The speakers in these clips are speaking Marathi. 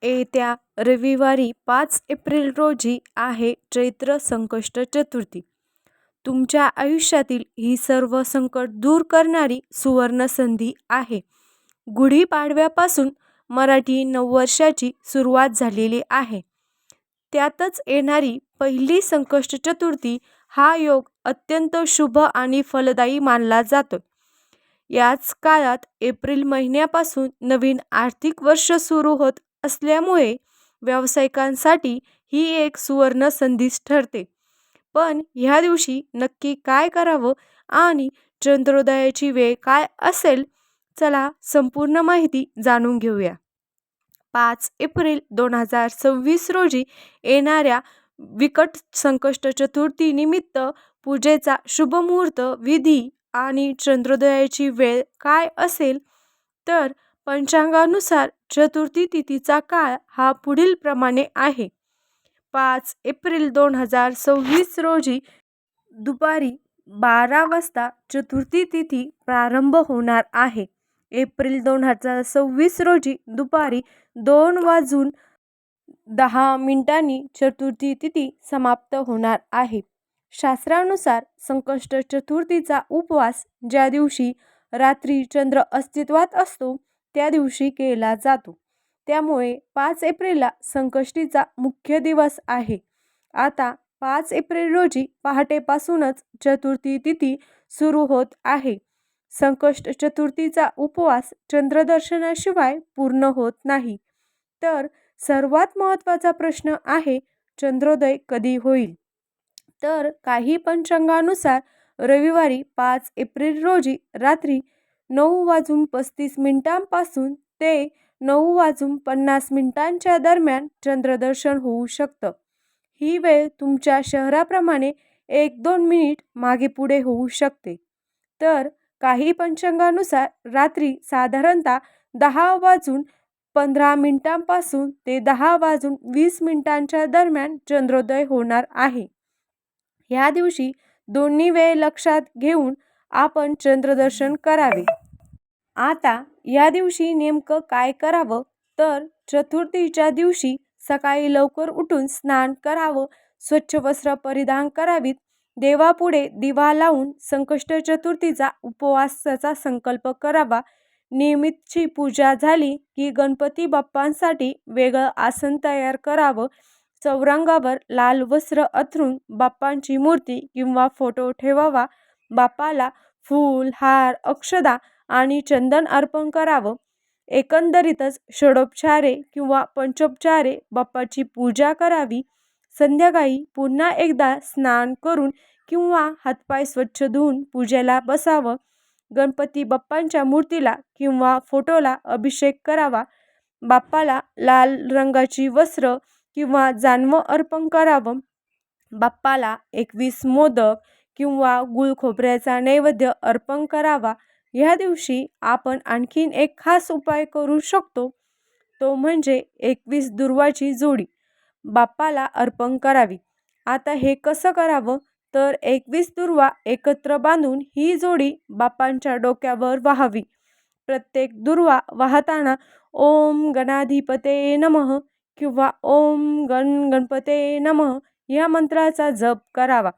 येत्या रविवारी 5 एप्रिल रोजी आहे चैत्र संकष्ट चतुर्थी. तुमच्या आयुष्यातील ही सर्व संकट दूर करणारी सुवर्ण संधी आहे. गुढीपाडव्यापासून मराठी नववर्षाची सुरुवात झालेली आहे. त्यातच येणारी पहिली संकष्ट चतुर्थी हा योग अत्यंत शुभ आणि फलदायी मानला जातो. याच काळात एप्रिल महिन्यापासून नवीन आर्थिक वर्ष सुरू होत असल्यामुळे व्यावसायिकांसाठी ही एक सुवर्ण संधीच ठरते. पण ह्या दिवशी नक्की काय करावं आणि चंद्रोदयाची वेळ काय असेल, चला संपूर्ण माहिती जाणून घेऊया. 5 एप्रिल 2026 रोजी येणाऱ्या विकट संकष्ट चतुर्थी निमित्त पूजेचा शुभ मुहूर्त, विधी आणि चंद्रोदयाची वेळ काय असेल, तर पंचांगानुसार चतुर्थी तिथीचा काळ हा पुढील प्रमाणे आहे. 5 एप्रिल 2026 रोजी दुपारी 12 वाजता चतुर्थी तिथी प्रारंभ होणार आहे. एप्रिल 2026 रोजी दुपारी 2:10 चतुर्थी तिथी समाप्त होणार आहे. शास्त्रानुसार संकष्ट चतुर्थीचा उपवास ज्या दिवशी रात्री चंद्र अस्तित्वात असतो त्या दिवशी केला जातो. त्यामुळे 5 एप्रिलला संकष्टीचा मुख्य दिवस आहे. आता 5 एप्रिल रोजी पहाटेपासूनच चतुर्थी तिथी सुरू होत आहे. संकष्ट चतुर्थीचा उपवास चंद्रदर्शनाशिवाय पूर्ण होत नाही. तर सर्वात महत्त्वाचा प्रश्न आहे, चंद्रोदय कधी होईल? तर काही पंचांगानुसार रविवारी 5 एप्रिल रोजी रात्री 9:35 पासून ते 9:50 दरम्यान चंद्रदर्शन होऊ शकतं. ही वेळ तुमच्या शहराप्रमाणे 1-2 मिनिट मागे पुढे होऊ शकते. तर काही पंचांगानुसार रात्री साधारणतः 10:15 पासून ते 10:20 दरम्यान चंद्रोदय होणार आहे. या दिवशी दोन्ही वेळ लक्षात घेऊन आपण चंद्रदर्शन करावे. आता या दिवशी नेमकं काय करावं, तर चतुर्थीच्या दिवशी सकाळी लवकर उठून स्नान करावं, स्वच्छ वस्त्र परिधान करावीत, देवापुढे दिवा लावून संकष्ट चतुर्थीचा उपवासाचा संकल्प करावा. नियमितची पूजा झाली की गणपती बाप्पांसाठी वेगळं आसन तयार करावं. चौरंगावर लाल वस्त्र अंथरून बाप्पांची मूर्ती किंवा फोटो ठेवावा. बाप्पाला फूल, हार, अक्षदा आणि चंदन अर्पण करावं. एकंदरीतच षडोपचारे किंवा पंचोपचारे बाप्पाची पूजा करावी. संध्याकाळी पुन्हा एकदा स्नान करून किंवा हातपाय स्वच्छ धुवून पूजेला बसावं. गणपती बाप्पांच्या मूर्तीला किंवा फोटोला अभिषेक करावा. बाप्पाला लाल रंगाची वस्त्र किंवा जानवं अर्पण करावं. बाप्पाला 21 मोदक किंवा गुळ खोबऱ्याचा नैवेद्य अर्पण करावा. ह्या दिवशी आपण आणखीन एक खास उपाय करू शकतो, तो म्हणजे 21 दुर्वाची जोडी बाप्पाला अर्पण करावी. आता हे कसं करावं, तर 21 दुर्वा एकत्र बांधून ही जोडी बाप्पांच्या डोक्यावर वाहावी. प्रत्येक दुर्वा वाहताना ओम गणाधिपते नमः किंवा ओम गणपते नमः या मंत्राचा जप करावा.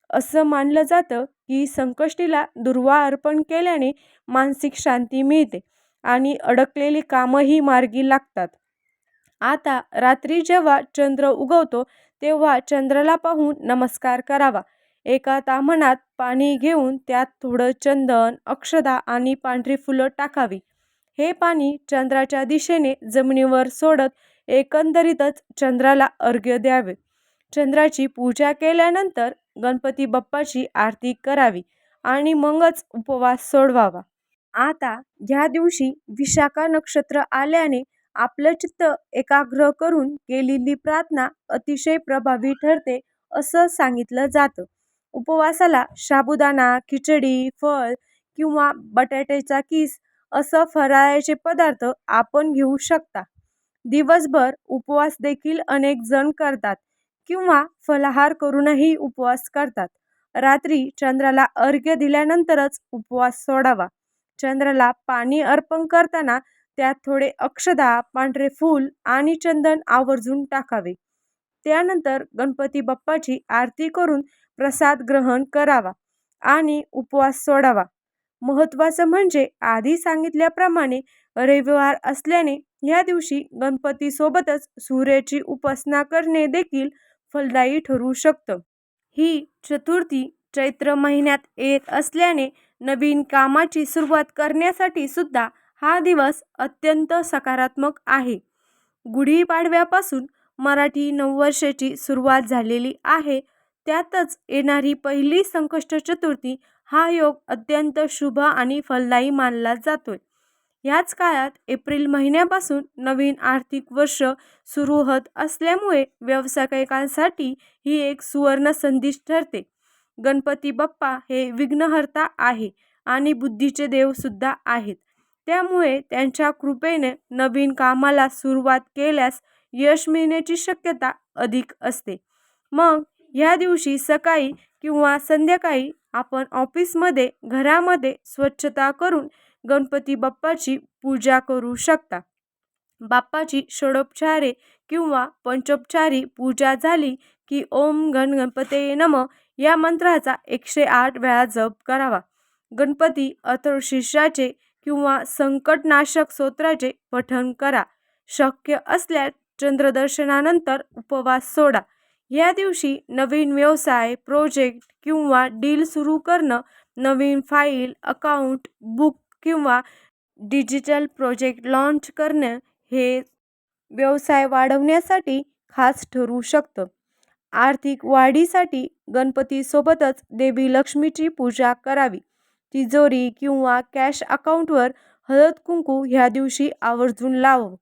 असं मानलं जातं की संकष्टीला दुर्वा अर्पण केल्याने मानसिक शांती मिळते आणि अडकलेली कामंही मार्गी लागतात. आता रात्री जेव्हा चंद्र उगवतो तेव्हा चंद्राला पाहून नमस्कार करावा. एका ताम्हणात पाणी घेऊन त्यात थोडं चंदन, अक्षदा आणि पांढरी फुलं टाकावी. हे पाणी चंद्राच्या दिशेने जमिनीवर सोडत एकंदरीतच चंद्राला अर्घ्य द्यावे. चंद्राची पूजा केल्यानंतर गणपती बाप्पाची आरती करावी आणि मगच उपवास सोडवावा. आता ह्या दिवशी विशाखा नक्षत्र आल्याने आपलं चित्त एकाग्र करून केलेली प्रार्थना अतिशय प्रभावी ठरते असं सांगितलं जातं. उपवासाला साबुदाणा, खिचडी, फळ किंवा बटाट्याचा कीस असं फराळाचे पदार्थ आपण घेऊ शकता. दिवसभर उपवास देखील अनेक जण करतात किंवा फलाहार करूनही उपवास करतात. रात्री चंद्राला अर्घ्य दिल्यानंतरच उपवास सोडावा. चंद्राला पाणी अर्पण करताना त्यात थोडे अक्षदा, पांढरे फूल आणि चंदन आवर्जून टाकावे. त्यानंतर गणपती बाप्पाची आरती करून प्रसाद ग्रहण करावा आणि उपवास सोडावा. महत्त्वाचं म्हणजे आधी सांगितल्याप्रमाणे रविवार असल्याने या दिवशी गणपतीसोबतच सूर्याची उपासना करणे देखील फलदायी ठरू शकतं. ही चतुर्थी चैत्र महिन्यात येत असल्याने नवीन कामाची सुरुवात करण्यासाठी सुद्धा हा दिवस अत्यंत सकारात्मक आहे. गुढीपाडव्यापासून मराठी नववर्षाची सुरुवात झालेली आहे. त्यातच येणारी पहिली संकष्ट चतुर्थी हा योग अत्यंत शुभ आणि फलदायी मानला जातोय. याच काळात एप्रिल महिन्यापासून नवीन आर्थिक वर्ष सुरू होत असल्यामुळे व्यावसायिकांसाठी ही एक सुवर्ण संधी ठरते. गणपती बाप्पा हे विघ्नहर्ता आहे आणि बुद्धीचे देव सुद्धा आहेत. त्यामुळे त्यांच्या कृपेने नवीन कामाला सुरुवात केल्यास यश मिळण्याची शक्यता अधिक असते. मग या दिवशी सकाळी किंवा संध्याकाळी आपण ऑफिसमध्ये, घरामध्ये स्वच्छता करून गणपती बाप्पाची पूजा करू शकता. बाप्पाची षोडोपचारे किंवा पंचोपचारी पूजा झाली की ओम गण गणपतये नमः या मंत्राचा 108 वेळा जप करावा. गणपती अथर्वशीर्षाचे किंवा संकटनाशक स्तोत्राचे पठण करा. शक्य असल्यास चंद्रदर्शनानंतर उपवास सोडा. या दिवशी नवीन व्यवसाय, प्रोजेक्ट किंवा डील सुरू करणं, नवीन फाईल, अकाउंट, बुक किंवा डिजिटल प्रोजेक्ट लॉन्च करणं हे व्यवसाय वाढवण्यासाठी खास ठरू शकतं. आर्थिक वाढीसाठी गणपतीसोबतच देवी लक्ष्मीची पूजा करावी. तिजोरी किंवा कॅश अकाउंटवर हळद कुंकू ह्या दिवशी आवर्जून लावावं.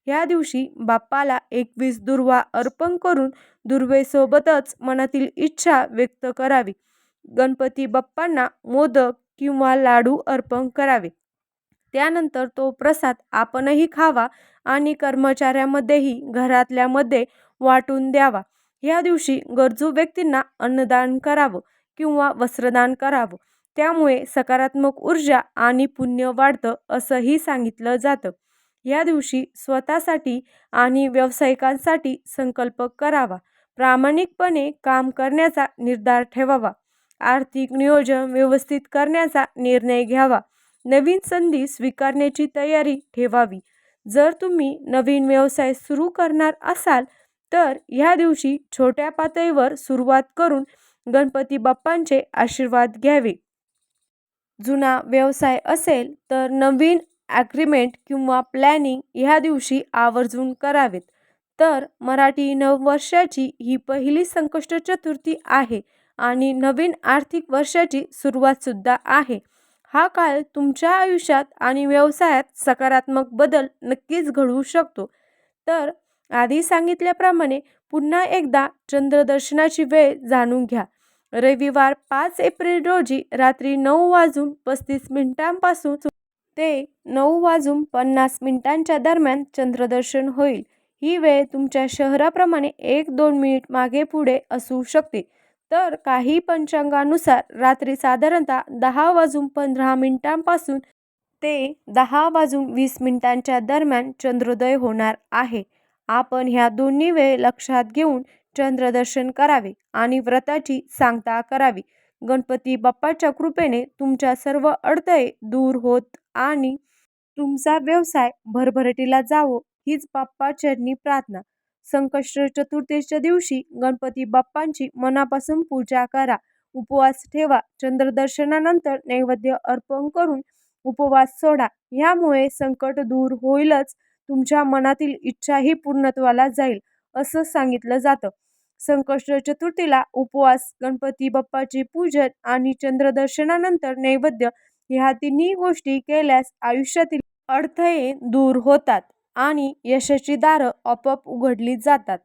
ह्या दिवशी बाप्पाला 21 दुर्वा अर्पण करून दुर्वेसोबतच मनातील इच्छा व्यक्त करावी. गणपती बाप्पांना मोदक किंवा लाडू अर्पण करावे. त्यानंतर तो प्रसाद आपणही खावा आणि कर्मचाऱ्यांमध्येही घरातल्यामध्ये वाटून द्यावा. या दिवशी गरजू व्यक्तींना अन्नदान करावं किंवा वस्त्रदान करावं. त्यामुळे सकारात्मक ऊर्जा आणि पुण्य वाढतं असंही सांगितलं जातं. या दिवशी स्वतःसाठी आणि व्यावसायिकांसाठी संकल्प करावा. प्रामाणिकपणे काम करण्याचा निर्धार ठेवावा. आर्थिक नियोजन व्यवस्थित करण्याचा निर्णय घ्यावा. नवीन संधी स्वीकारण्याची तयारी ठेवावी. जर तुम्ही नवीन व्यवसाय सुरू करणार असाल तर ह्या दिवशी छोट्या पातळीवर सुरुवात करून गणपती बाप्पांचे आशीर्वाद घ्यावे. जुना व्यवसाय असेल तर नवीन ॲग्रीमेंट किंवा प्लॅनिंग ह्या दिवशी आवर्जून करावेत. तर मराठी नववर्षाची ही पहिली संकष्ट चतुर्थी आहे आणि नवीन आर्थिक वर्षाची सुरुवातसुद्धा आहे. हा काळ तुमच्या आयुष्यात आणि व्यवसायात सकारात्मक बदल नक्कीच घडवू शकतो. तर आधी सांगितल्याप्रमाणे पुन्हा एकदा चंद्रदर्शनाची वेळ जाणून घ्या. रविवार 5 एप्रिल रोजी रात्री 9:35 पासून ते 9:50 दरम्यान चंद्रदर्शन होईल. ही वेळ तुमच्या शहराप्रमाणे 1-2 मिनिट मागे पुढे असू शकते. तर काही पंचांगानुसार रात्री साधारणतः 10:15 पासून ते 10:20 दरम्यान चंद्रोदय होणार आहे. आपण ह्या दोन्ही वेळ लक्षात घेऊन चंद्रदर्शन करावे आणि व्रताची सांगता करावी. गणपती बाप्पाच्या कृपेने तुमच्या सर्व अडथळे दूर होत आणि तुमचा व्यवसाय भरभराटीला जावो हीच बाप्पाचरणी प्रार्थना. संकष्ट चतुर्थीच्या दिवशी गणपती बाप्पांची मनापासून पूजा करा. उपवास ठेवा. चंद्रदर्शनानंतर नैवेद्य अर्पण करून उपवास सोडा. यामुळे संकट दूर होईलच, तुमच्या मनातील इच्छाही पूर्णत्वाला जाईल असं सांगितलं जातं. संकष्ट चतुर्थीला उपवास, गणपती बाप्पाचे पूजन आणि चंद्रदर्शनानंतर नैवेद्य ह्या तिन्ही गोष्टी केल्यास आयुष्यातील अडथळे दूर होतात आणि यशाची दारं आपोआप उघडली जातात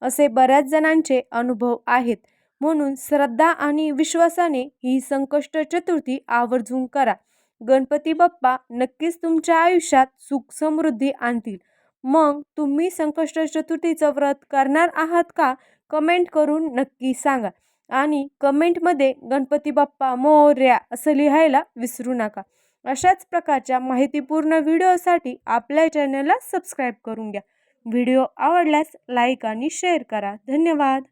असे बऱ्याच जणांचे अनुभव आहेत. म्हणून श्रद्धा आणि विश्वासाने ही संकष्ट चतुर्थी आवर्जून करा. गणपती बाप्पा नक्कीच तुमच्या आयुष्यात सुख समृद्धी आणतील. मग तुम्ही संकष्ट चतुर्थीचं व्रत करणार आहात का? कमेंट करून नक्की सांगा आणि कमेंटमध्ये गणपती बाप्पा मोरया असं लिहायला विसरू नका. अशाच प्रकारच्या माहितीपूर्ण व्हिडिओसाठी आपल्या चॅनलला सबस्क्राईब करून घ्या. व्हिडिओ आवडल्यास लाईक आणि शेअर करा. धन्यवाद.